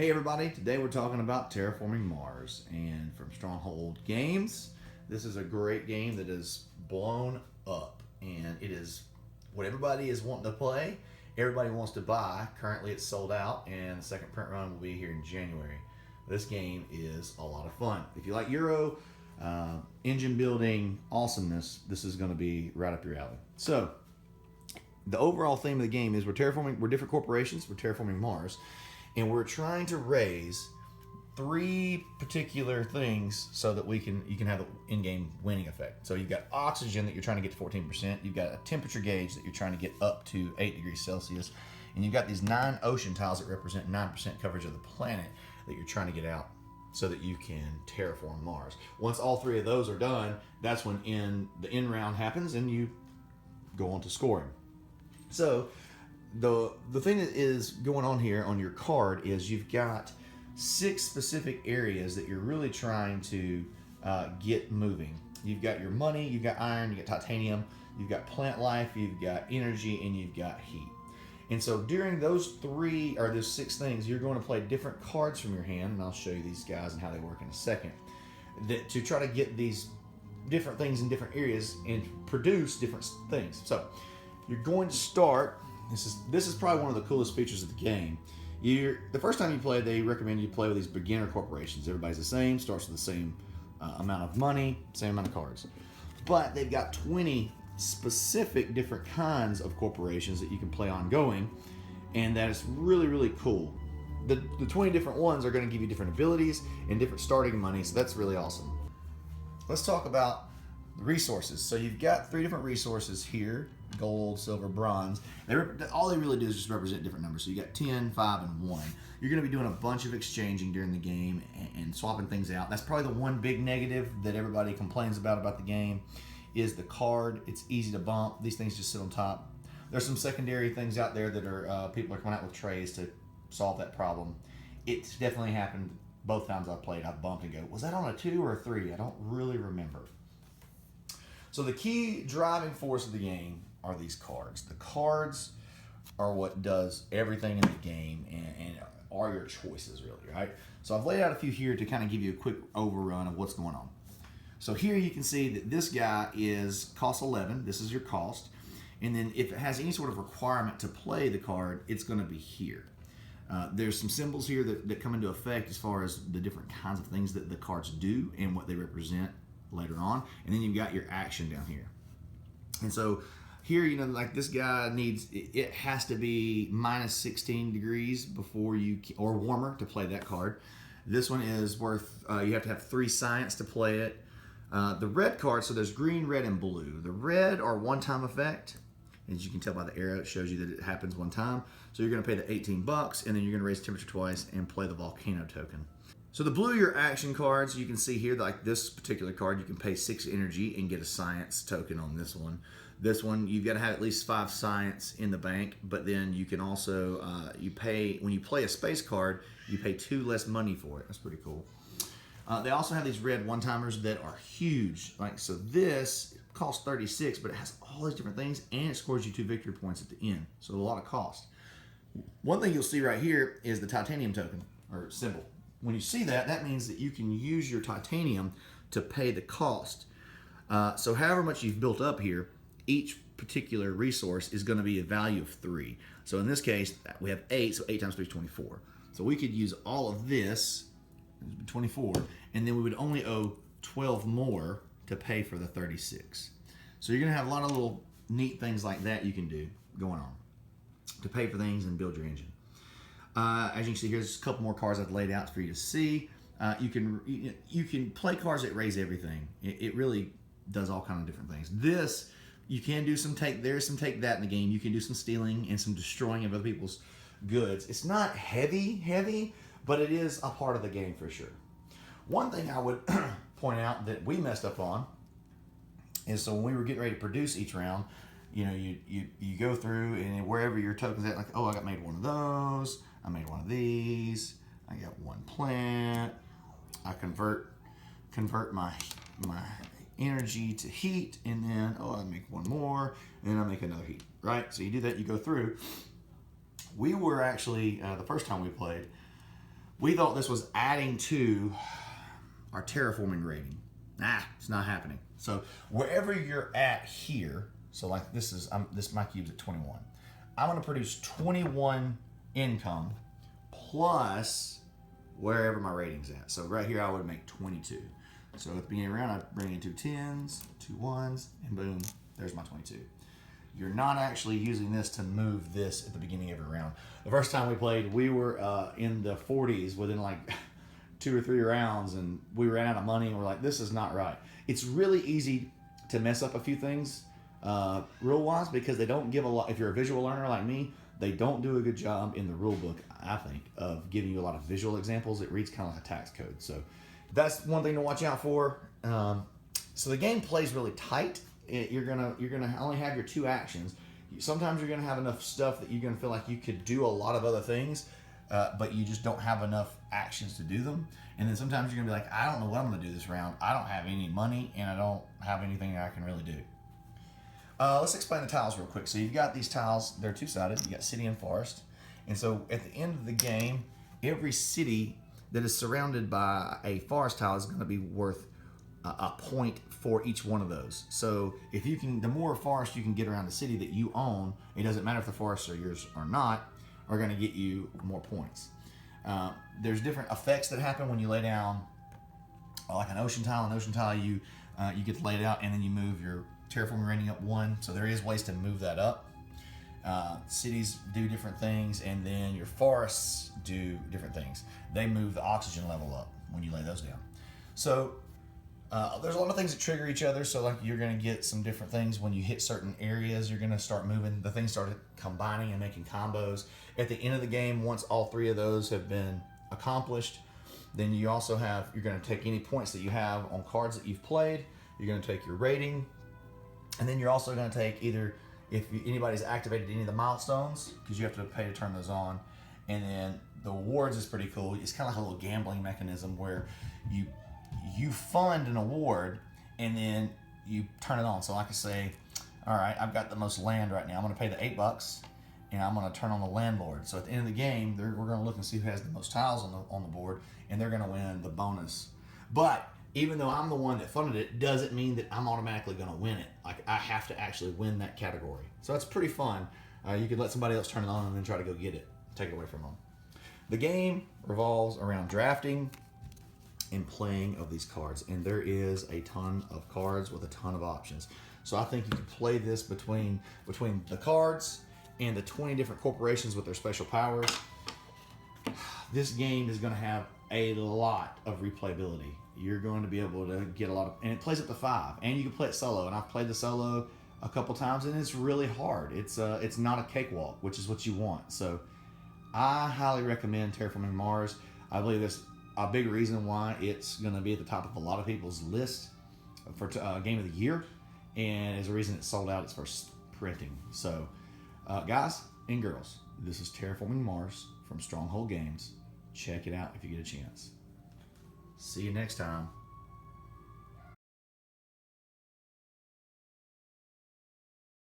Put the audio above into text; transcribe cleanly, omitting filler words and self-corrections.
Hey everybody, today we're talking about Terraforming Mars, and from Stronghold Games. This is a great game that is blown up, and it is what everybody is wanting to play. Everybody wants to buy. Currently it's sold out, and the second print run will be here in January. This game is a lot of fun. If you like Euro, engine building awesomeness, this is going to be right up your alley. So, the overall theme of the game is we're different corporations, we're terraforming Mars, and we're trying to raise three particular things so that you can have an in-game winning effect. So you've got oxygen that you're trying to get to 14%, you've got a temperature gauge that you're trying to get up to 8 degrees Celsius, and you've got these 9 ocean tiles that represent 9% coverage of the planet that you're trying to get out so that you can terraform Mars. Once all three of those are done, that's when the end round happens and you go on to scoring. So the thing that is going on here on your card is you've got 6 specific areas that you're really trying to get moving. You've got your money, you've got iron, you've got titanium, you've got plant life, you've got energy, and you've got heat. And so during those 6 things, you're going to play different cards from your hand, and I'll show you these guys and how they work in a second, to try to get these different things in different areas and produce different things. So you're going to start. This is probably one of the coolest features of the game. The first time you play, they recommend you play with these beginner corporations. Everybody's the same, starts with the same amount of money, same amount of cards. But they've got 20 specific different kinds of corporations that you can play ongoing, and that is really, really cool. The 20 different ones are going to give you different abilities and different starting money, so that's really awesome. Let's talk about the resources. So you've got 3 different resources here: gold, silver, bronze. All they really do is just represent different numbers. So you got 10, 5, and 1. You're going to be doing a bunch of exchanging during the game and swapping things out. That's probably the one big negative that everybody complains about the game is the card. It's easy to bump. These things just sit on top. There's some secondary things out there that are people are coming out with trays to solve that problem. It's definitely happened both times I've played. I've bumped and go, was that on a 2 or a 3? I don't really remember. So the key driving force of the game are these cards. The cards are what does everything in the game and are your choices, really, right? So I've laid out a few here to kind of give you a quick overrun of what's going on. So here you can see that this guy is cost 11. This is your cost. And then if it has any sort of requirement to play the card, it's going to be here. There's some symbols here that come into effect as far as the different kinds of things that the cards do and what they represent later on. And then you've got your action down here. And so here, like this guy it has to be minus 16 degrees or warmer to play that card. This one is worth, you have to have 3 science to play it. The red card, so there's green, red, and blue. The red are one-time effect. As you can tell by the arrow, it shows you that it happens one time. So you're going to pay the $18, and then you're going to raise temperature twice and play the volcano token. So the blue are your action cards. You can see here, like this particular card, you can pay 6 energy and get a science token on this one. This one, you've got to have at least 5 science in the bank, but then you can also, when you play a space card, you pay 2 less money for it. That's pretty cool. They also have these red one-timers that are huge. So this costs 36, but it has all these different things, and it scores you 2 victory points at the end. So a lot of cost. One thing you'll see right here is the titanium token, or symbol. When you see that, that means that you can use your titanium to pay the cost. So however much you've built up here, each particular resource is going to be a value of 3. So in this case, we have 8, so 8 times 3 is 24. So we could use all of this, 24, and then we would only owe 12 more to pay for the 36. So you're going to have a lot of little neat things like that you can do going on to pay for things and build your engine. As you can see, here's a couple more cards I've laid out for you to see. You can play cards that raise everything. It really does all kinds of different things. This, you can do there's some take that in the game. You can do some stealing and some destroying of other people's goods. It's not heavy, but it is a part of the game for sure. One thing I would point out that we messed up on is, so when we were getting ready to produce each round, you go through and wherever your token's at, like, oh, I made one of those, I made one of these, I got 1 plant, I convert my energy to heat, and then, I make 1 more, and then I make another heat, right? So you do that, you go through. We were actually, the first time we played, We thought this was adding to our terraforming rating. Nah, it's not happening. So wherever you're at here, so like this is, my cube's at 21. I'm gonna produce 21 income plus wherever my rating's at. So right here I would make 22. So at the beginning of the round, I bring in 2 10s, 2 1s, and boom, there's my 22. You're not actually using this to move this at the beginning of every round. The first time we played, we were in the 40s within like 2 or 3 rounds, and we ran out of money, and we're like, this is not right. It's really easy to mess up a few things rule-wise because they don't give a lot. If you're a visual learner like me, they don't do a good job in the rule book, I think, of giving you a lot of visual examples. It reads kind of like a tax code. So that's one thing to watch out for. So the game plays really tight. You're gonna only have your 2 actions. Sometimes you're gonna have enough stuff that you're gonna feel like you could do a lot of other things, but you just don't have enough actions to do them. And then sometimes you're gonna be like, I don't know what I'm gonna do this round. I don't have any money, and I don't have anything that I can really do. Let's explain the tiles real quick. So you've got these tiles. They're 2-sided. You got city and forest. And so at the end of the game, every city that is surrounded by a forest tile is going to be worth a point for each one of those. So if you can, the more forest you can get around the city that you own, it doesn't matter if the forests are yours or not, are going to get you more points. There's different effects that happen when you lay down like an ocean tile. An ocean tile, you get to lay it out, and then you move your terraforming rating up 1. So there is ways to move that up. Cities do different things, and then your forests do different things. They move the oxygen level up when you lay those down. So there's a lot of things that trigger each other. So like you're going to get some different things when you hit certain areas. You're going to start moving. The things start combining and making combos. At the end of the game, once all 3 of those have been accomplished, then you also have, you're going to take any points that you have on cards that you've played. You're going to take your rating, and then you're also going to take either if anybody's activated any of the milestones, because you have to pay to turn those on. And then the awards is pretty cool. It's kind of like a little gambling mechanism where you fund an award and then you turn it on. So like I say, all right, I've got the most land right now. I'm going to pay the $8 and I'm going to turn on the landlord. So at the end of the game, we're going to look and see who has the most tiles on the board, and they're going to win the bonus. But even though I'm the one that funded it, doesn't mean that I'm automatically going to win it. Like I have to actually win that category. So that's pretty fun. You could let somebody else turn it on and then try to go get it, take it away from them. The game revolves around drafting and playing of these cards, and there is a ton of cards with a ton of options. So I think you could play this between the cards and the 20 different corporations with their special powers. This game is going to have a lot of replayability. You're going to be able to get a lot of, and it plays up to 5, and you can play it solo. And I've played the solo a couple times, and it's really hard. It's not a cakewalk, which is what you want. So I highly recommend Terraforming Mars. I believe that's a big reason why it's going to be at the top of a lot of people's list for Game of the Year, and as a reason it sold out its first printing. So guys and girls, this is Terraforming Mars from Stronghold Games. Check it out if you get a chance. See you next time.